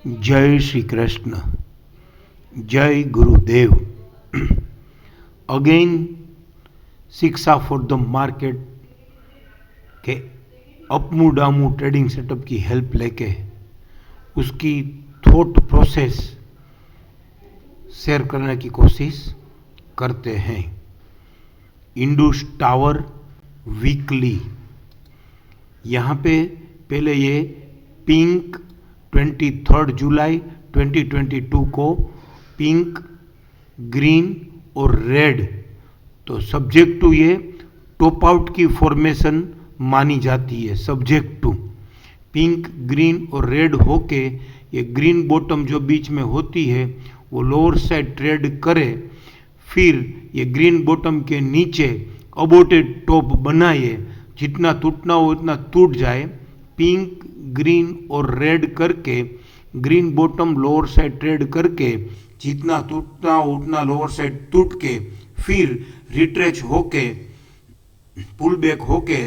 जय श्री कृष्ण, जय गुरुदेव। अगेन शिक्षा फॉर द मार्केट के अपमू डामू ट्रेडिंग सेटअप की हेल्प लेके उसकी थॉट प्रोसेस शेयर करने की कोशिश करते हैं। इंडस टावर वीकली, यहाँ पे पहले ये पिंक 23 जुलाई 2022 को पिंक, ग्रीन और रेड, तो सब्जेक्ट टू ये टॉप आउट की फॉर्मेशन मानी जाती है। सब्जेक्ट टू पिंक, ग्रीन और रेड होके ये ग्रीन बॉटम जो बीच में होती है वो लोअर साइड ट्रेड करे, फिर ये ग्रीन बॉटम के नीचे अबोटेड टॉप बनाए, जितना टूटना हो उतना टूट जाए, पिंक, ग्रीन और रेड करके green bottom lower side trade करके जितना टूटना हो उतना लोअर साइड टूट के फिर रिट्रेच होके पुल बैक होके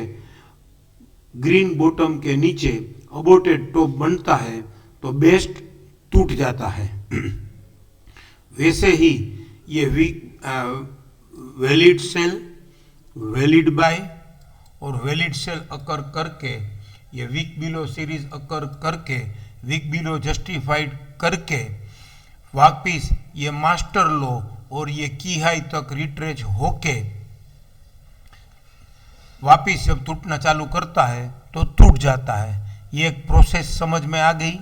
ग्रीन बॉटम के नीचे अबोटेड टॉप बनता है तो बेस्ट टूट जाता है। वैसे ही ये वैलिड सेल, वैलिड बाय और वैलिड सेल अकर करके ये वीक बिलो सीरीज अकर करके वीक बिलो जस्टिफाइड करके वापिस ये मास्टर लो और ये की हाई तक रिट्रेच होके वापिस जब टूटना चालू करता है तो टूट जाता है। ये एक प्रोसेस समझ में आ गई।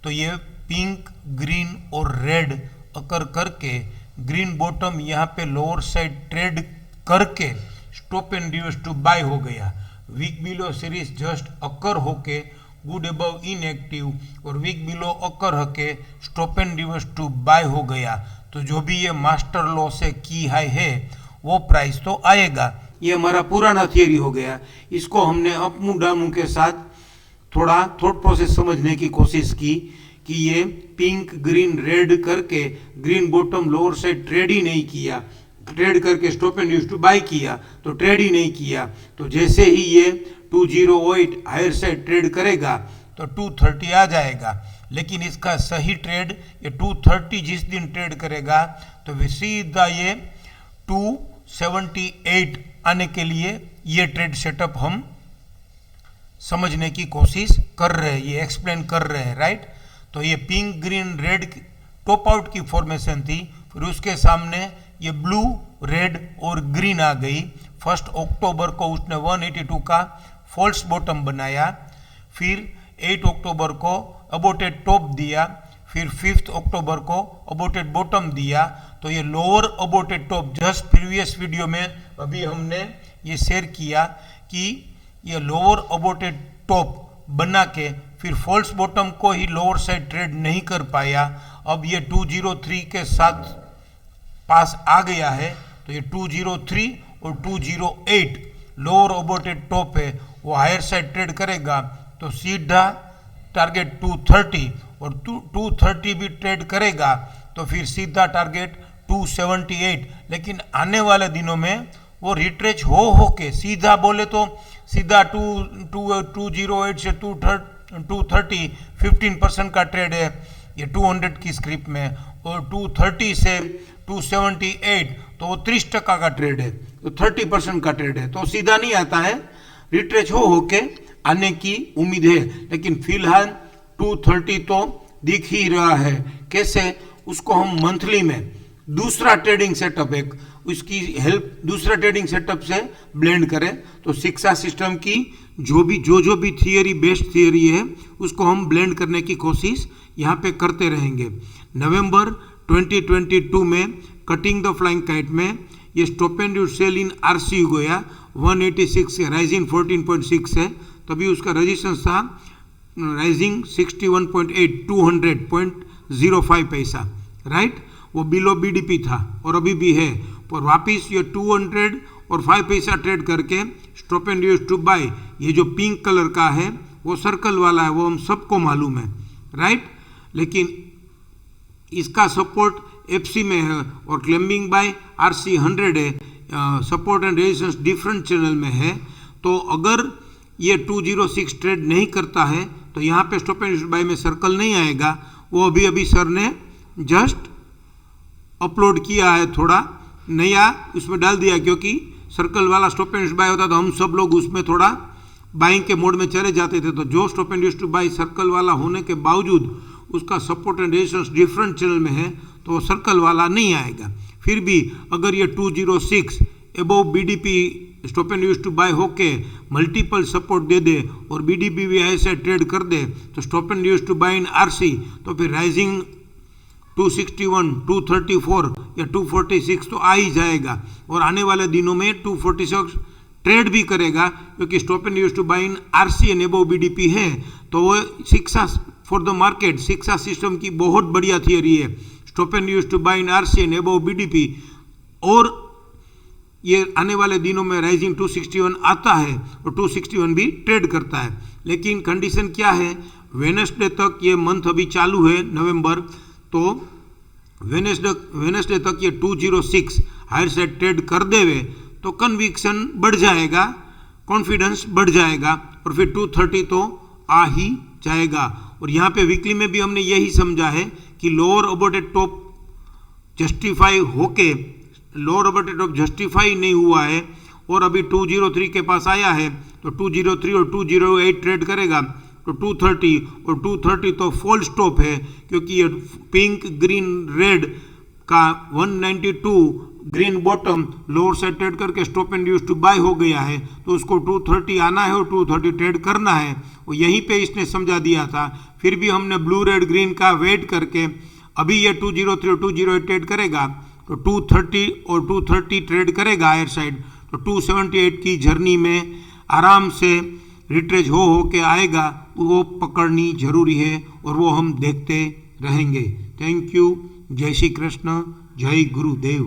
तो ये पिंक, ग्रीन और रेड अकर करके ग्रीन बॉटम यहाँ पे लोअर साइड ट्रेड करके stop and reverse to buy हो गया। Weak below series just occur होके गुड अबव इनएक्टिव और वीक बिलो अकर होके stop and reverse to buy हो गया। तो जो भी ये मास्टर लॉ से की हाई है वो प्राइस तो आएगा। ये हमारा पुराना थियरी हो गया। इसको हमने अपमू डामू के साथ थोड़ा थॉट प्रोसेस समझने की कोशिश की कि ये पिंक, ग्रीन, रेड करके green bottom lower side trade ही नहीं किया, ट्रेड करके stop and use to buy किया तो ट्रेड ही नहीं किया। तो जैसे ही ये 208 हायर साइड ट्रेड करेगा तो 230 आ जाएगा, लेकिन इसका सही ट्रेड ये 230 जिस दिन ट्रेड करेगा तो सीधा ये 278 आने के लिए ये ट्रेड सेटअप हम समझने की कोशिश कर रहे हैं, ये एक्सप्लेन कर रहे हैं, राइट। तो ये pink, green, red top out की फॉर्मेशन थी, फिर उसके सामने ये ब्लू, रेड और ग्रीन आ गई। 1 अक्टूबर को उसने 182 का फॉल्स बॉटम बनाया, फिर 8 अक्टूबर को अबोटेड टॉप दिया, फिर 5 अक्टूबर को अबोटेड बॉटम दिया। तो ये lower aborted top just previous video में अभी हमने ये शेयर किया कि ये लोअर अबोटेड टॉप बना के फिर फॉल्स बॉटम को ही लोअर साइड ट्रेड नहीं कर पाया। अब ये 203 के साथ पास आ गया है, तो ये 203 और 208 लोअर अबोटेड टॉप है, वो हायर साइड ट्रेड करेगा तो सीधा टारगेट 230 और 230 भी ट्रेड करेगा तो फिर सीधा टारगेट 278। लेकिन आने वाले दिनों में वो रिट्रेच हो के सीधा बोले तो सीधा 208 से 230 15% का ट्रेड है ये 200 की स्क्रिप्ट में, और 230 से 278 तो वो 30% का ट्रेड है, तो 30% का ट्रेड है, तो सीधा नहीं आता है, रिट्रेच हो के आने की उम्मीद है। लेकिन फिलहाल 230 तो दिख ही रहा है। कैसे उसको हम मंथली में दूसरा ट्रेडिंग सेटअप एक उसकी हेल्प दूसरा ट्रेडिंग सेटअप से ब्लेंड करें तो शिक्षा सिस्टम की जो भी थियरी, बेस्ट थियरी है उसको हम ब्लेंड करने की कोशिश यहाँ पे करते रहेंगे। नवंबर 2022 में कटिंग द फ्लाइंग काइट में ये stop and sell in RC गया 186 से राइजिंग 14.6 है, तभी उसका रजिस्टेंस था राइजिंग 61.8 200.05 पैसा, राइट। वो बिलो बीडीपी था और अभी भी है, पर वापिस ये 200 और 5 पैसा ट्रेड करके stop and use to buy, ये जो पिंक कलर का है वो सर्कल वाला है, वो हम सबको मालूम है, राइट। लेकिन इसका सपोर्ट एफसी में है और क्लेम्बिंग बाय आरसी 100 है, support and resistance different channel में है। तो अगर ये 206 ट्रेड नहीं करता है तो यहाँ पे स्टॉप एंड बाय में सर्कल नहीं आएगा वो अभी अभी सर ने जस्ट अपलोड किया है, थोड़ा नया उसमें डाल दिया, क्योंकि सर्कल वाला स्टॉप एंड यूज बाय होता तो हम सब लोग उसमें थोड़ा बाइंग के मोड में चले जाते थे। तो जो stop and use to buy circle वाला होने के बावजूद उसका support and resistance different channel में है तो वो सर्कल वाला नहीं आएगा। फिर भी अगर ये 206 above BDP stop and use to buy होके मल्टीपल सपोर्ट दे दे और बीडीपी भी ऐसे ट्रेड कर दे तो stop and use to buy in RC, तो फिर राइजिंग 261, 234 या 246 तो आ ही जाएगा। और आने वाले दिनों में 246 ट्रेड भी करेगा, क्योंकि stop and use to buy in RC and above BDP है। तो वो शिक्षा फॉर द मार्केट, शिक्षा सिस्टम की बहुत बढ़िया थियरी है, stop and use to buy in RC and above BDP. और ये आने वाले दिनों में राइजिंग 261 आता है और 261 भी ट्रेड करता है। लेकिन कंडीशन क्या है, वेडनेसडे तक ये मंथ अभी चालू है नवंबर, तो वेडनेसडे तक ये 206 हायर साइड ट्रेड कर देवे तो कन्विक्शन बढ़ जाएगा, कॉन्फिडेंस बढ़ जाएगा और फिर 230 तो आ ही जाएगा। और यहाँ पे वीकली में भी हमने यही समझा है कि लोअर अबॉर्टेड टॉप जस्टिफाई होके लोअर अबॉर्टेड टॉप जस्टिफाई नहीं हुआ है और अभी 203 के पास आया है, तो 203 और 208 ट्रेड करेगा तो 230 और 230 तो फॉल स्टॉप है, क्योंकि ये पिंक ग्रीन रेड का 192 green bottom lower side trade करके stop and use to buy हो गया है, तो उसको 230 आना है और 230 ट्रेड करना है। और यहीं पे इसने समझा दिया था। फिर भी हमने ब्लू रेड ग्रीन का वेट करके अभी ये 203 और 208 ट्रेड करेगा तो 230 और 230 ट्रेड करेगा हायर साइड, तो 278 की जर्नी में आराम से रिट्रेज हो के आएगा, वो पकड़नी जरूरी है और वो हम देखते रहेंगे। Thank you. जय श्री कृष्ण, जय गुरुदेव।